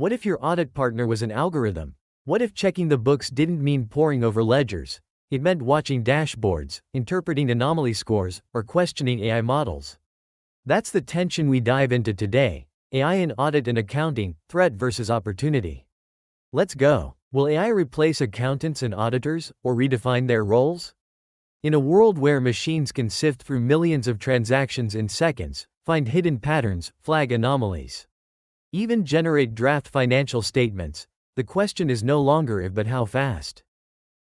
What if your audit partner was an algorithm? What if checking the books didn't mean poring over ledgers? It meant watching dashboards, interpreting anomaly scores, or questioning AI models. That's the tension we dive into today: AI in audit and accounting, threat versus opportunity. Let's go. Will AI replace accountants and auditors, or redefine their roles? In a world where machines can sift through millions of transactions in seconds, find hidden patterns, flag anomalies, even generate draft financial statements, the question is no longer if but how fast.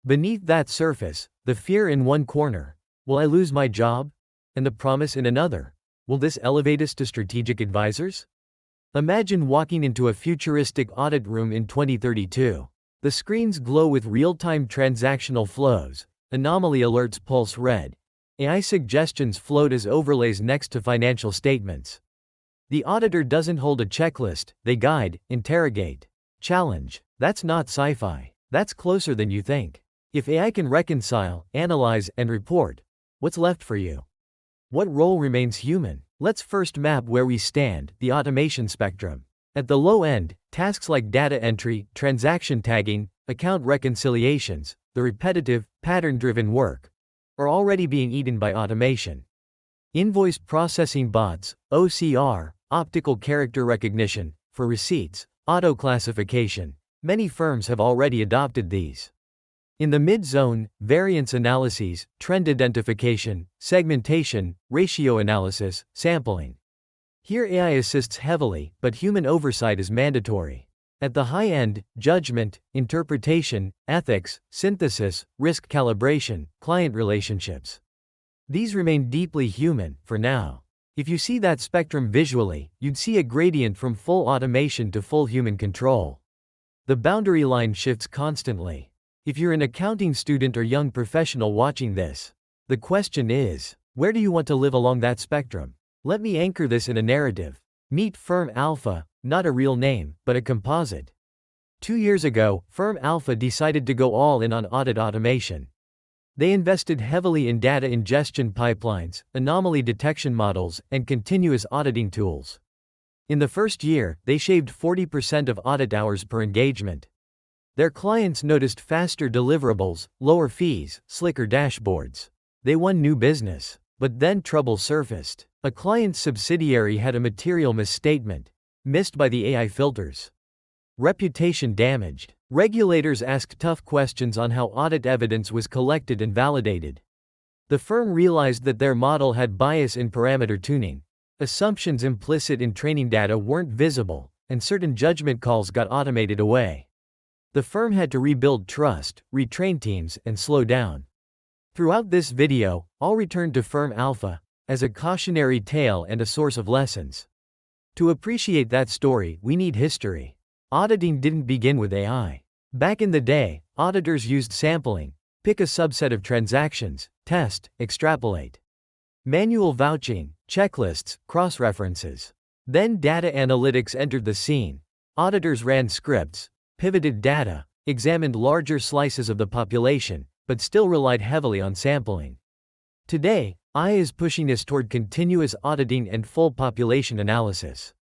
Beneath that surface, the fear in one corner: will I lose my job? And the promise in another: will this elevate us to strategic advisors? Imagine walking into a futuristic audit room in 2032. The screens glow with real-time transactional flows, anomaly alerts pulse red, AI suggestions float as overlays next to financial statements. The auditor doesn't hold a checklist, they guide, interrogate, challenge. That's not sci-fi. That's closer than you think. If AI can reconcile, analyze, and report, what's left for you? What role remains human? Let's first map where we stand: the automation spectrum. At the low end, tasks like data entry, transaction tagging, account reconciliations, the repetitive, pattern-driven work, are already being eaten by automation. Invoice processing bots, OCR, optical character recognition, for receipts, auto-classification. Many firms have already adopted these. In the mid-zone, variance analyses, trend identification, segmentation, ratio analysis, sampling. Here AI assists heavily, but human oversight is mandatory. At the high end, judgment, interpretation, ethics, synthesis, risk calibration, client relationships. These remain deeply human, for now. If you see that spectrum visually, you'd see a gradient from full automation to full human control. The boundary line shifts constantly. If you're an accounting student or young professional watching this, the question is, where do you want to live along that spectrum? Let me anchor this in a narrative. Meet Firm Alpha, not a real name, but a composite. 2 years ago, Firm Alpha decided to go all in on audit automation. They invested heavily in data ingestion pipelines, anomaly detection models, and continuous auditing tools. In the first year, they shaved 40% of audit hours per engagement. Their clients noticed faster deliverables, lower fees, slicker dashboards. They won new business. But then trouble surfaced. A client's subsidiary had a material misstatement, missed by the AI filters. Reputation damaged. Regulators asked tough questions on how audit evidence was collected and validated. The firm realized that their model had bias in parameter tuning. Assumptions implicit in training data weren't visible, and certain judgment calls got automated away. The firm had to rebuild trust, retrain teams, and slow down. Throughout this video, I'll return to Firm Alpha as a cautionary tale and a source of lessons. To appreciate that story, we need history. Auditing didn't begin with AI. Back in the day, auditors used sampling: pick a subset of transactions, test, extrapolate. Manual vouching, checklists, cross-references. Then data analytics entered the scene. Auditors ran scripts, pivoted data, examined larger slices of the population, but still relied heavily on sampling. Today, AI is pushing us toward continuous auditing and full population analysis.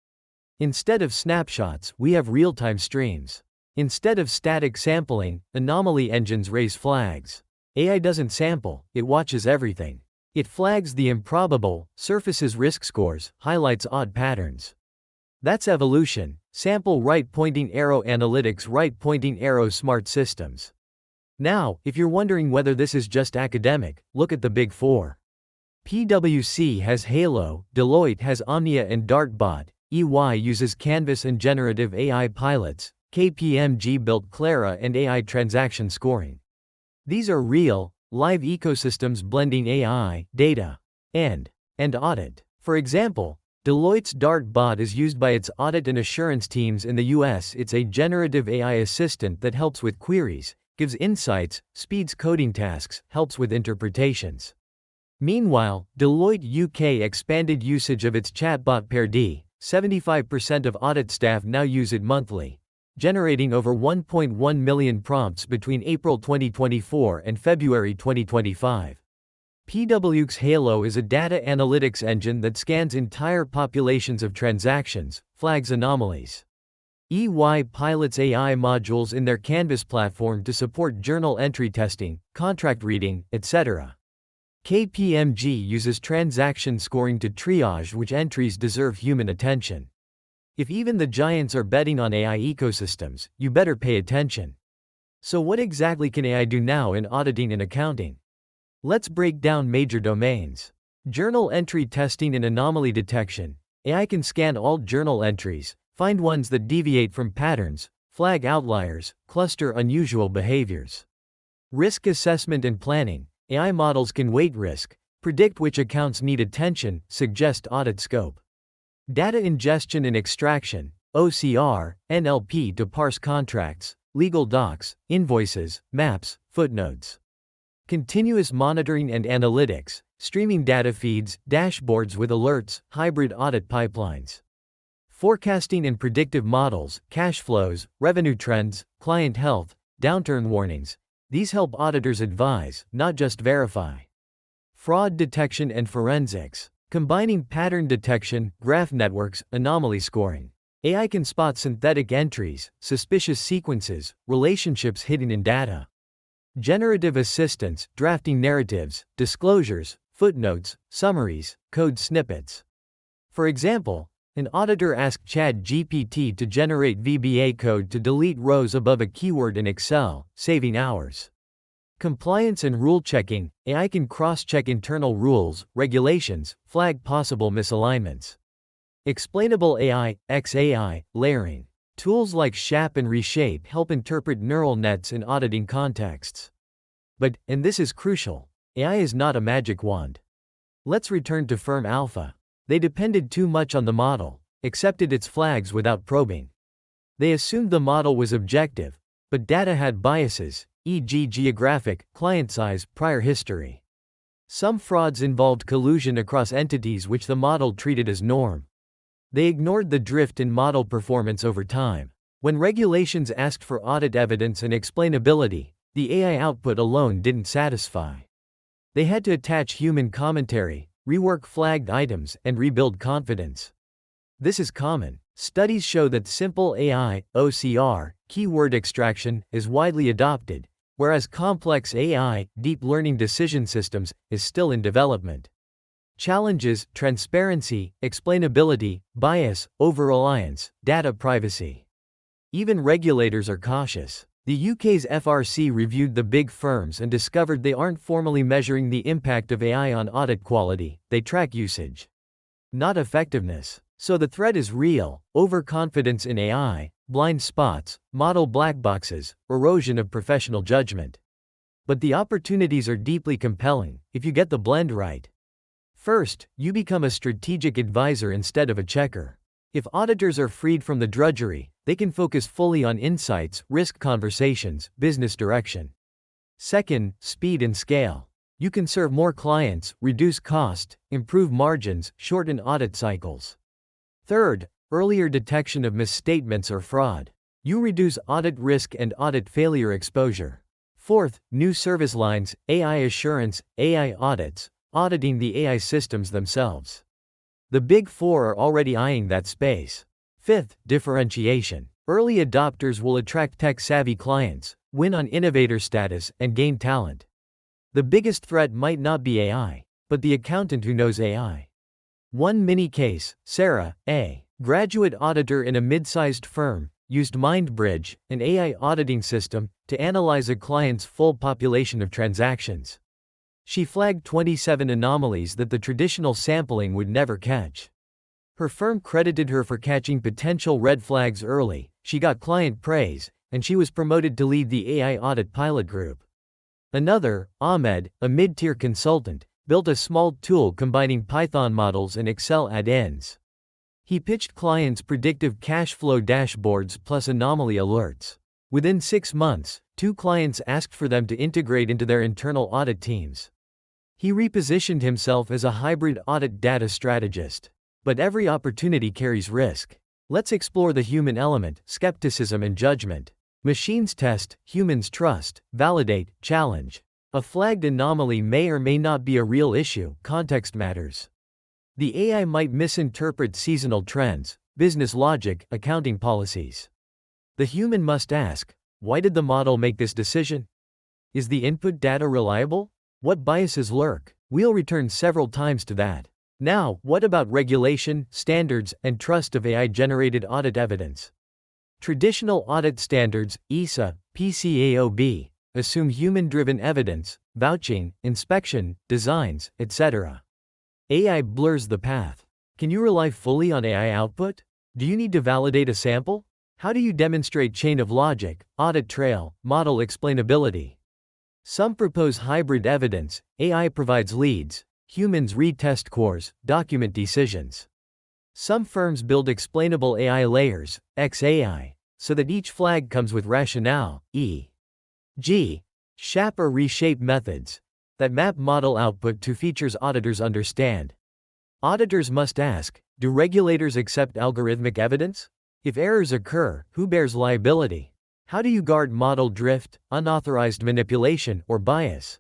Instead of snapshots, we have real-time streams. Instead of static sampling, anomaly engines raise flags. AI doesn't sample, it watches everything. It flags the improbable, surfaces risk scores, highlights odd patterns. That's evolution. Sample right-pointing arrow analytics, right-pointing arrow smart systems. Now, if you're wondering whether this is just academic, look at the Big Four. PwC has Halo, Deloitte has Omnia and Dartbot, EY uses Canvas and generative AI pilots, KPMG built Clara and AI transaction scoring. These are real, live ecosystems blending AI, data, and audit. For example, Deloitte's Dartbot is used by its audit and assurance teams in the US. It's a generative AI assistant that helps with queries, gives insights, speeds coding tasks, helps with interpretations. Meanwhile, Deloitte UK expanded usage of its chatbot Pair-D. 75% of audit staff now use it monthly, generating over 1.1 million prompts between April 2024 and February 2025. PwC's Halo is a data analytics engine that scans entire populations of transactions, flags anomalies. EY pilots AI modules in their Canvas platform to support journal entry testing, contract reading, etc. KPMG uses transaction scoring to triage which entries deserve human attention. If even the giants are betting on AI ecosystems, you better pay attention. So what exactly can AI do now in auditing and accounting? Let's break down major domains. Journal entry testing and anomaly detection. AI can scan all journal entries, find ones that deviate from patterns, flag outliers, cluster unusual behaviors. Risk assessment and planning. AI models can weight risk, predict which accounts need attention, suggest audit scope. Data ingestion and extraction, OCR, NLP to parse contracts, legal docs, invoices, maps, footnotes. Continuous monitoring and analytics, streaming data feeds, dashboards with alerts, hybrid audit pipelines. Forecasting and predictive models, cash flows, revenue trends, client health, downturn warnings. These help auditors advise, not just verify. Fraud detection and forensics. Combining pattern detection, graph networks, anomaly scoring. AI can spot synthetic entries, suspicious sequences, relationships hidden in data. Generative assistance, drafting narratives, disclosures, footnotes, summaries, code snippets. For example, an auditor asked ChatGPT to generate VBA code to delete rows above a keyword in Excel, saving hours. Compliance and rule checking. AI can cross-check internal rules, regulations, flag possible misalignments. Explainable AI, XAI, layering. Tools like SHAP and Reshape help interpret neural nets in auditing contexts. But, and this is crucial, AI is not a magic wand. Let's return to firm alpha. They depended too much on the model, accepted its flags without probing. They assumed the model was objective, but data had biases, e.g. geographic, client size, prior history. Some frauds involved collusion across entities which the model treated as norm. They ignored the drift in model performance over time. When regulations asked for audit evidence and explainability, the AI output alone didn't satisfy. They had to attach human commentary, rework flagged items, and rebuild confidence. This is common. Studies show that simple AI, OCR, keyword extraction, is widely adopted, whereas complex AI, deep learning decision systems, is still in development. Challenges: transparency, explainability, bias, over-reliance, data privacy. Even regulators are cautious. The UK's FRC reviewed the big firms and discovered they aren't formally measuring the impact of AI on audit quality, they track usage, not effectiveness. So the threat is real: overconfidence in AI, blind spots, model black boxes, erosion of professional judgment. But the opportunities are deeply compelling, if you get the blend right. First, you become a strategic advisor instead of a checker. If auditors are freed from the drudgery, they can focus fully on insights, risk conversations, business direction. Second, speed and scale. You can serve more clients, reduce cost, improve margins, shorten audit cycles. Third, earlier detection of misstatements or fraud. You reduce audit risk and audit failure exposure. Fourth, new service lines, AI assurance, AI audits, auditing the AI systems themselves. The Big Four are already eyeing that space. Fifth, differentiation. Early adopters will attract tech-savvy clients, win on innovator status, and gain talent. The biggest threat might not be AI, but the accountant who knows AI. One mini case: Sarah, a graduate auditor in a mid-sized firm, used MindBridge, an AI auditing system, to analyze a client's full population of transactions. She flagged 27 anomalies that the traditional sampling would never catch. Her firm credited her for catching potential red flags early, she got client praise, and she was promoted to lead the AI audit pilot group. Another, Ahmed, a mid-tier consultant, built a small tool combining Python models and Excel add-ins. He pitched clients predictive cash flow dashboards plus anomaly alerts. Within 6 months, 2 clients asked for them to integrate into their internal audit teams. He repositioned himself as a hybrid audit data strategist. But every opportunity carries risk. Let's explore the human element: skepticism and judgment. Machines test, humans trust, validate, challenge. A flagged anomaly may or may not be a real issue, context matters. The AI might misinterpret seasonal trends, business logic, accounting policies. The human must ask, why did the model make this decision? Is the input data reliable? What biases lurk? We'll return several times to that. Now, what about regulation, standards, and trust of AI-generated audit evidence? Traditional audit standards, ESA, PCAOB, assume human-driven evidence, vouching, inspection, designs, etc. AI blurs the path. Can you rely fully on AI output? Do you need to validate a sample? How do you demonstrate chain of logic, audit trail, model explainability? Some propose hybrid evidence. AI provides leads, humans read test cores, document decisions. Some firms build explainable AI layers, XAI, so that each flag comes with rationale, e.g., SHAP or reshape methods, that map model output to features auditors understand. Auditors must ask, do regulators accept algorithmic evidence? If errors occur, who bears liability? How do you guard model drift, unauthorized manipulation, or bias?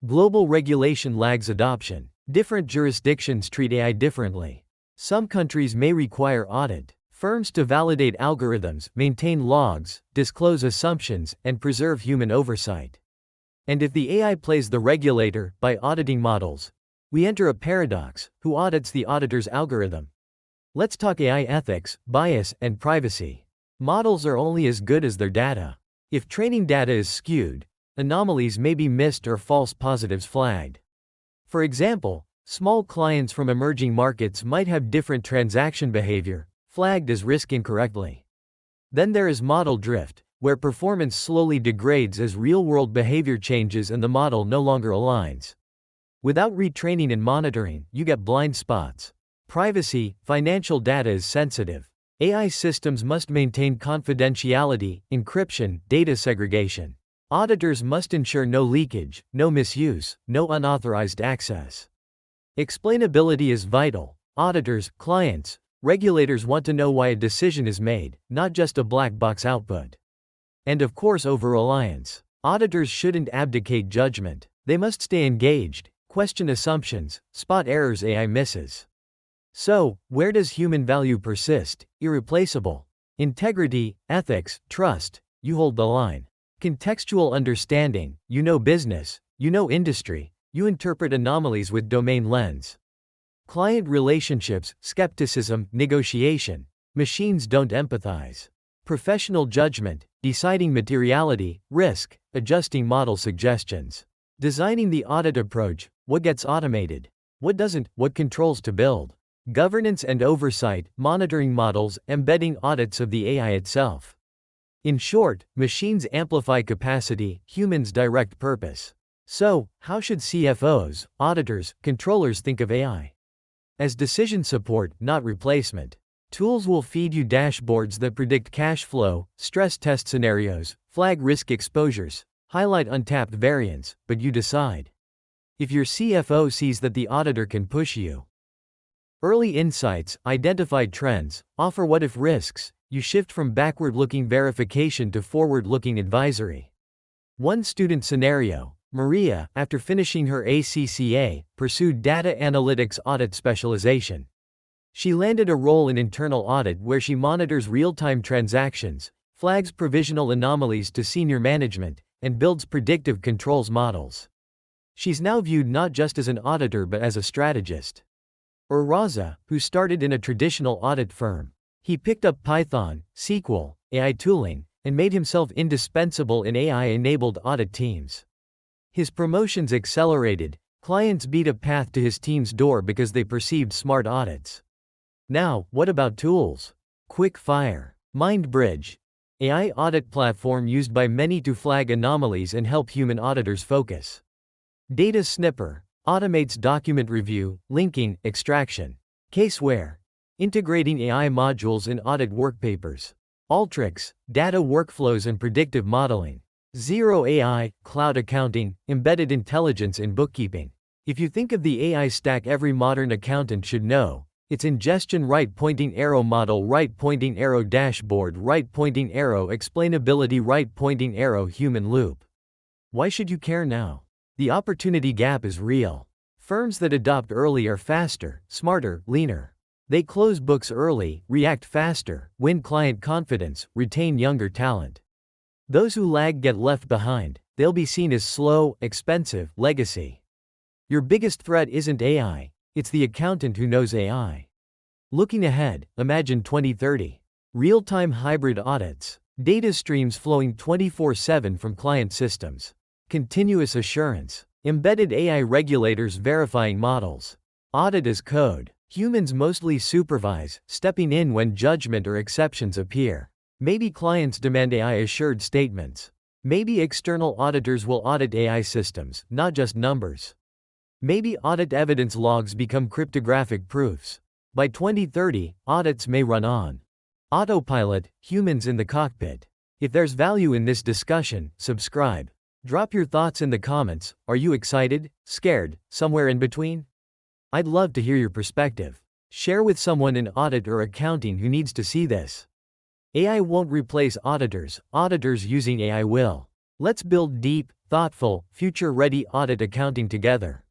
Global regulation lags adoption. Different jurisdictions treat AI differently. Some countries may require audit firms to validate algorithms, maintain logs, disclose assumptions, and preserve human oversight. And if the AI plays the regulator by auditing models, we enter a paradox: who audits the auditor's algorithm? Let's talk AI ethics, bias, and privacy. Models are only as good as their data. If training data is skewed, anomalies may be missed or false positives flagged. For example, small clients from emerging markets might have different transaction behavior, flagged as risk incorrectly. Then there is model drift, where performance slowly degrades as real-world behavior changes and the model no longer aligns. Without retraining and monitoring, you get blind spots. Privacy, financial data is sensitive. AI systems must maintain confidentiality, encryption, data segregation. Auditors must ensure no leakage, no misuse, no unauthorized access. Explainability is vital. Auditors, clients, regulators want to know why a decision is made, not just a black box output. And of course, over-reliance. Auditors shouldn't abdicate judgment. They must stay engaged, question assumptions, spot errors AI misses. So, where does human value persist? Irreplaceable. Integrity, ethics, trust, you hold the line. Contextual understanding, you know business, you know industry, you interpret anomalies with domain lens. Client relationships, skepticism, negotiation. Machines don't empathize. Professional judgment, deciding materiality, risk, adjusting model suggestions. Designing the audit approach, what gets automated, what doesn't, what controls to build. Governance and oversight, monitoring models, embedding audits of the AI itself. In short, machines amplify capacity, humans direct purpose. So, how should CFOs, auditors, controllers think of AI? As decision support, not replacement. Tools will feed you dashboards that predict cash flow, stress test scenarios, flag risk exposures, highlight untapped variance, but you decide. If your CFO sees that the auditor can push you. Early insights, identified trends, offer what-if risks, you shift from backward-looking verification to forward-looking advisory. One student scenario: Maria, after finishing her ACCA, pursued data analytics audit specialization. She landed a role in internal audit where she monitors real-time transactions, flags provisional anomalies to senior management, and builds predictive controls models. She's now viewed not just as an auditor but as a strategist. Or Raza, who started in a traditional audit firm. He picked up Python, SQL, AI tooling, and made himself indispensable in AI-enabled audit teams. His promotions accelerated, clients beat a path to his team's door because they perceived smart audits. Now, what about tools? Quick Fire. MindBridge. AI audit platform used by many to flag anomalies and help human auditors focus. Data Snipper. Automates document review, linking, extraction. Caseware. Integrating AI modules in audit workpapers. Alteryx. Data workflows and predictive modeling. Zero AI, cloud accounting, embedded intelligence in bookkeeping. If you think of the AI stack every modern accountant should know, it's ingestion right pointing arrow model right pointing arrow dashboard right pointing arrow explainability right pointing arrow human loop. Why should you care now? The opportunity gap is real. Firms that adopt early are faster, smarter, leaner. They close books early, react faster, win client confidence, retain younger talent. Those who lag get left behind. They'll be seen as slow, expensive, legacy. Your biggest threat isn't AI, it's the accountant who knows AI. Looking ahead, imagine 2030. Real-time hybrid audits. Data streams flowing 24/7 from client systems. Continuous assurance. Embedded AI regulators verifying models. Audit as code. Humans mostly supervise, stepping in when judgment or exceptions appear. Maybe clients demand AI-assured statements. Maybe external auditors will audit AI systems, not just numbers. Maybe audit evidence logs become cryptographic proofs. By 2030, audits may run on autopilot, humans in the cockpit. If there's value in this discussion, subscribe. Drop your thoughts in the comments. Are you excited, scared, somewhere in between? I'd love to hear your perspective. Share with someone in audit or accounting who needs to see this. AI won't replace auditors using AI will. Let's build deep, thoughtful, future-ready audit accounting together.